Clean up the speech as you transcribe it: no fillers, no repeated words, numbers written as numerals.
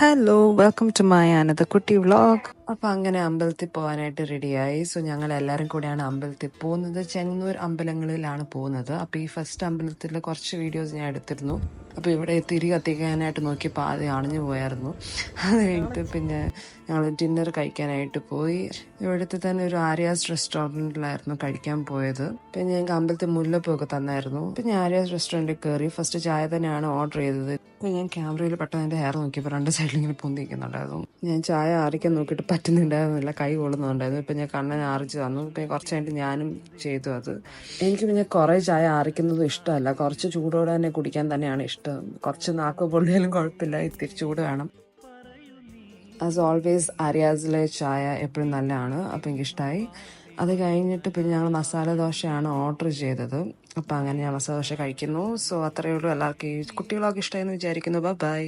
Hello, welcome to my another കുട്ടി vlog. അപ്പൊ അങ്ങനെ അമ്പലത്തിൽ പോകാനായിട്ട് റെഡിയായി. സോ ഞങ്ങൾ എല്ലാവരും കൂടെയാണ് അമ്പലത്തിൽ പോകുന്നത്. ചെങ്ങന്നൂർ അമ്പലങ്ങളിലാണ് പോകുന്നത്. അപ്പൊ ഈ ഫസ്റ്റ് അമ്പലത്തിൽ കുറച്ച് വീഡിയോസ് ഞാൻ എടുത്തിരുന്നു. അപ്പൊ ഇവിടെ തിരി കത്തിക്കാനായിട്ട് നോക്കിയപ്പോൾ ആദ്യം അണഞ്ഞു പോയായിരുന്നു. അത് കഴിഞ്ഞിട്ട് പിന്നെ ഞങ്ങൾ ഡിന്നർ കഴിക്കാനായിട്ട് പോയി. ഇവിടുത്തെ തന്നെ ഒരു ആര്യാസ് റെസ്റ്റോറൻറ്റിലായിരുന്നു കഴിക്കാൻ പോയത്. പിന്നെ ഞങ്ങൾക്ക് അമ്പലത്തിൽ മുല്ലപ്പൊക്കെ തന്നായിരുന്നു. പിന്നെ ആര്യാസ് റെസ്റ്റോറൻറ്റിൽ കയറി ഫസ്റ്റ് ചായ തന്നെയാണ് ഓർഡർ ചെയ്തത്. അപ്പൊ ഞാൻ ക്യാമറയിൽ പെട്ടെന്ന് എൻ്റെ ഹെയർ നോക്കിയപ്പോൾ രണ്ട് സൈഡിൽ ഇങ്ങനെ പൊന്തിക്കുന്നുണ്ടായിരുന്നു. ഞാൻ ചായ ആറിക്കാൻ നോക്കിയിട്ട് പറ്റുന്നുണ്ടായിരുന്നില്ല, കൈ കൊള്ളുന്നുണ്ടായിരുന്നു. ഇപ്പം ഞാൻ കണ്ണൻ ആറിച്ച് തന്നു. ഇപ്പം കുറച്ച് കഴിഞ്ഞിട്ട് ഞാനും ചെയ്തു അത്. എനിക്ക് പിന്നെ കുറേ ചായ ആറിക്കുന്നതും ഇഷ്ടമല്ല, കുറച്ച് ചൂടോടെ തന്നെ കുടിക്കാൻ തന്നെയാണ് ഇഷ്ടം. കുറച്ച് നാക്ക് പൊള്ളിയാലും കുഴപ്പമില്ല, ഇത്തിരി ചൂട് വേണം. ആസ് ഓൾവേസ് ആര്യാസിലെ ചായ എപ്പോഴും നല്ലതാണ്. അപ്പം എനിക്കിഷ്ടമായി. അത് കഴിഞ്ഞിട്ട് പിന്നെ ഞങ്ങൾ മസാല ദോശയാണ് ഓർഡർ ചെയ്തത്. അപ്പം അങ്ങനെ ഞാൻ മസാല ദോശ കഴിക്കുന്നു. സോ അത്രയേ ഉള്ളൂ. എല്ലാവർക്കും ഈ കുട്ടികളൊക്കെ ഇഷ്ടമായെന്ന് വിചാരിക്കുന്നു. ബൈ.